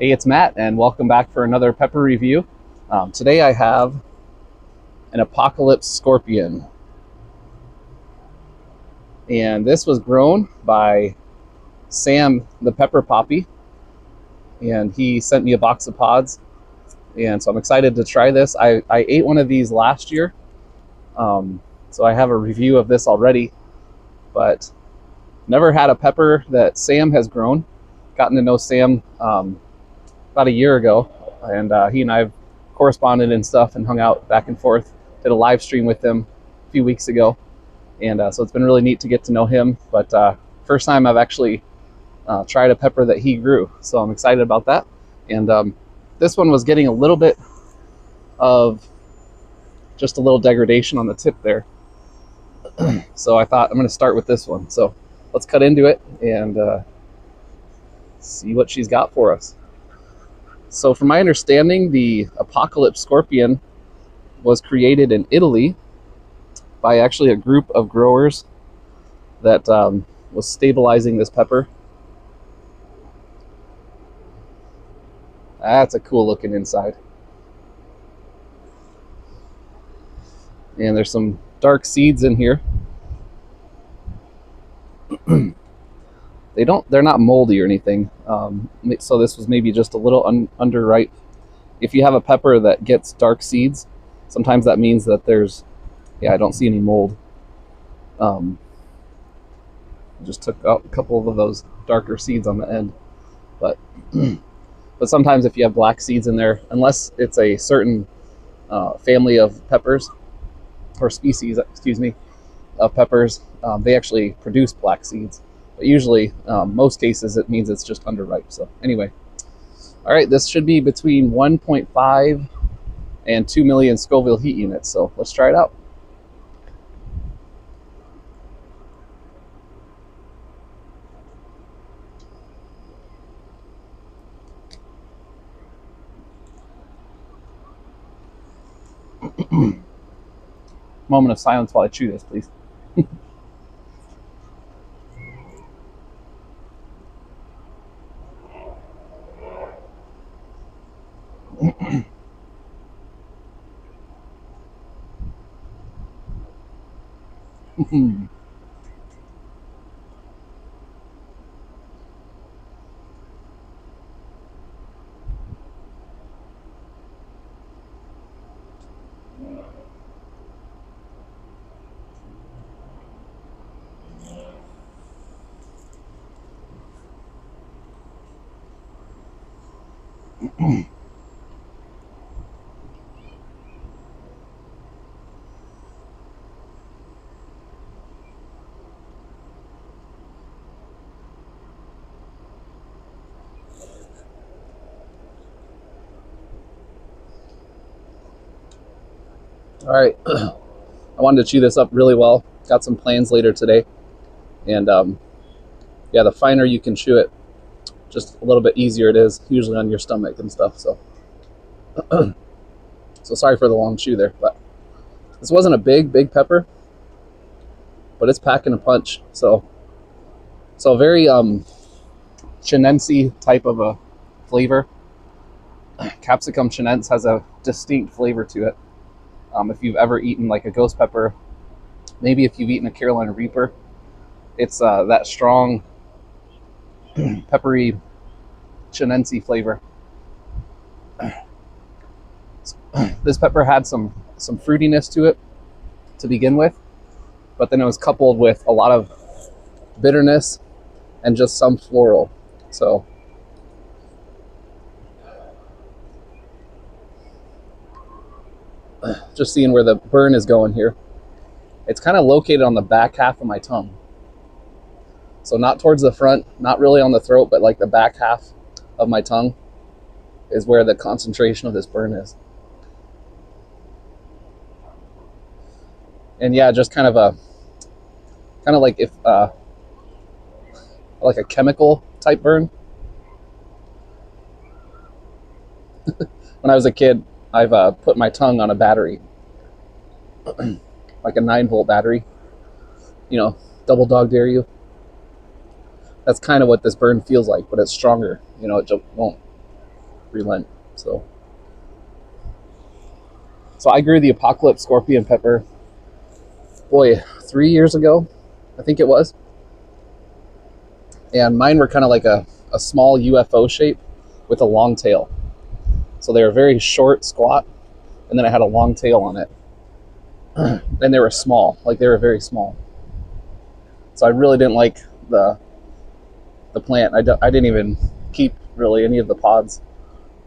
Hey, it's Matt, and welcome back for another pepper review. Today I have an Apocalypse Scorpion, and this was grown by Sam the Pepper Poppy, and he sent me a box of pods, and so I'm excited to try this. I ate one of these last year, so I have a review of this already, but never had a pepper that Sam has grown. Gotten to know Sam about a year ago, and he and I have corresponded and stuff and hung out back and forth. Did a live stream with him a few weeks ago, and so it's been really neat to get to know him. But first time I've actually tried a pepper that he grew, so I'm excited about that. And this one was getting a little bit of just a little degradation on the tip there, so I thought I'm going to start with this one. So let's cut into it and see what she's got for us. So from my understanding, the Apocalypse Scorpion was created in Italy by actually a group of growers that was stabilizing this pepper. That's a cool looking inside. And there's some dark seeds in here. They're not moldy or anything. So this was maybe just a little underripe. If you have a pepper that gets dark seeds, sometimes that means that I don't see any mold. Just took out a couple of those darker seeds on the end, but sometimes if you have black seeds in there, unless it's a certain family of peppers or species, of peppers, they actually produce black seeds. But usually, most cases, it means it's just underripe. So anyway, all right, this should be between 1.5 and 2 million Scoville heat units. So let's try it out. Moment of silence while I chew this, please. All right, I wanted to chew this up really well. Got some plans later today, and yeah, the finer you can chew it, just a little bit easier it is, usually on your stomach and stuff. So, so sorry for the long chew there, but this wasn't a big pepper, but it's packing a punch. So very chinense type of a flavor. Capsicum chinense has a distinct flavor to it. If you've ever eaten like a ghost pepper, maybe if you've eaten a Carolina Reaper, it's that strong peppery chinense flavor. This pepper had some fruitiness to it to begin with, but then it was coupled with a lot of bitterness and just some floral. So just seeing where the burn is going here. It's kind of located on the back half of my tongue. So not towards the front, not really on the throat, but like the back half of my tongue is where the concentration of this burn is. And yeah, just kind of like if like a chemical type burn. When I was a kid, I've put my tongue on a battery, like a 9-volt battery, double dog dare you. That's kind of what this burn feels like, but it's stronger. It just won't relent. So I grew the Apocalypse Scorpion pepper, boy, 3 years ago, I think it was. And mine were kind of like a small UFO shape with a long tail. So they were very short, squat, and then it had a long tail on it. And they were small, like they were very small. So I really didn't like the plant. I didn't even keep really any of the pods.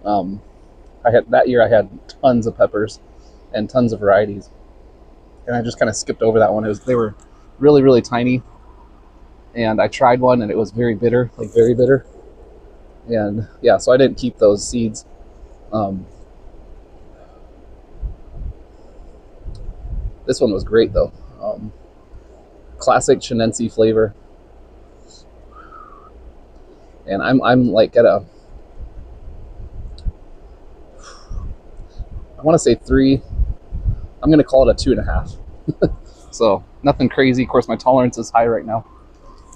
That year I had tons of peppers and tons of varieties, and I just kind of skipped over that one. They were really, really tiny, and I tried one and it was very bitter, like very bitter. And yeah, so I didn't keep those seeds. This one was great though. Classic chinense flavor, and I'm like at a, I want to say 3. I'm gonna call it a 2.5. So nothing crazy. Of course, my tolerance is high right now,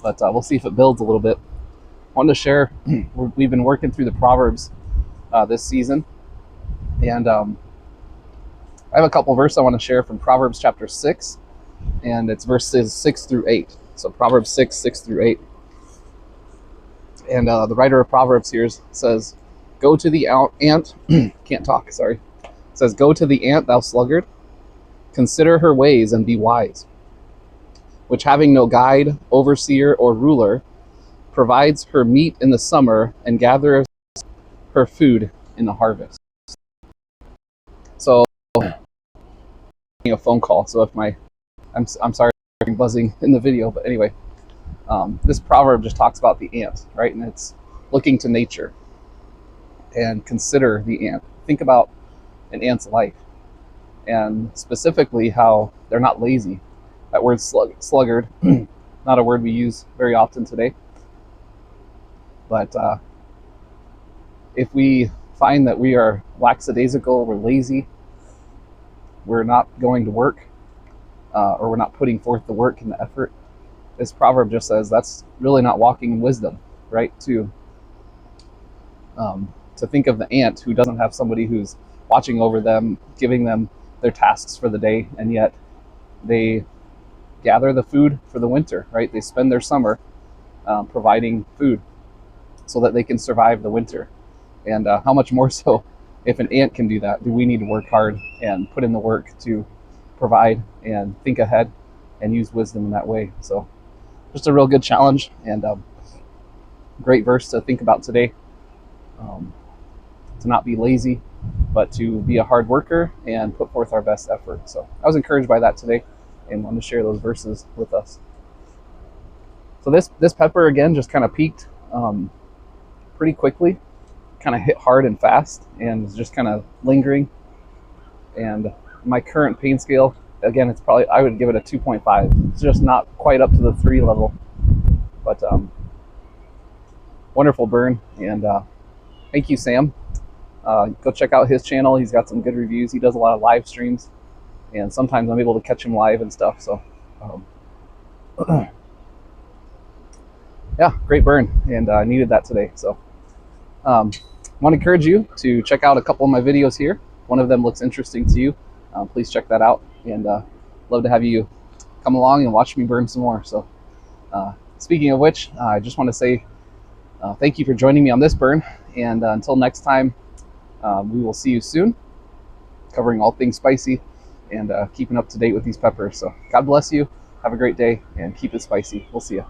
but we'll see if it builds a little bit. I wanted to share. We've been working through the Proverbs this season, and I have a couple verses I want to share from Proverbs chapter 6, and it's verses 6 through 8. So Proverbs 6 through 8. And the writer of Proverbs here says, "Go to the ant." Can't talk. Sorry. It says, "Go to the ant, thou sluggard. Consider her ways and be wise, which having no guide, overseer, or ruler, provides her meat in the summer and gathereth her food in the harvest." So, a phone call. So if I'm sorry for buzzing in the video, but anyway, this proverb just talks about the ant, right? And it's looking to nature and consider the ant. Think about an ant's life, and specifically how they're not lazy. That word sluggard, not a word we use very often today. But if we find that we are lackadaisical, we're lazy, we're not going to work, or we're not putting forth the work and the effort, this proverb just says that's really not walking in wisdom, right? To think of the ant who doesn't have somebody who's watching over them, giving them their tasks for the day, and yet they gather the food for the winter, right? They spend their summer providing food so that they can survive the winter. And how much more so if an ant can do that? Do we need to work hard and put in the work to provide and think ahead and use wisdom in that way? So just a real good challenge, and great verse to think about today. To not be lazy, but to be a hard worker and put forth our best effort. So I was encouraged by that today and wanted to share those verses with us. So this pepper again just kind of peaked pretty quickly, kind of hit hard and fast, and is just kind of lingering. And my current pain scale, again, it's probably, I would give it a 2.5. It's just not quite up to the 3 level, but wonderful burn. And thank you, Sam. Go check out his channel. He's got some good reviews. He does a lot of live streams, and sometimes I'm able to catch him live and stuff. So yeah, great burn, and I needed that today. So I want to encourage you to check out a couple of my videos here. One of them looks interesting to you. Please check that out, and love to have you come along and watch me burn some more. So speaking of which, I just want to say thank you for joining me on this burn, and until next time, we will see you soon, covering all things spicy and keeping up to date with these peppers. So God bless you. Have a great day and keep it spicy. We'll see you.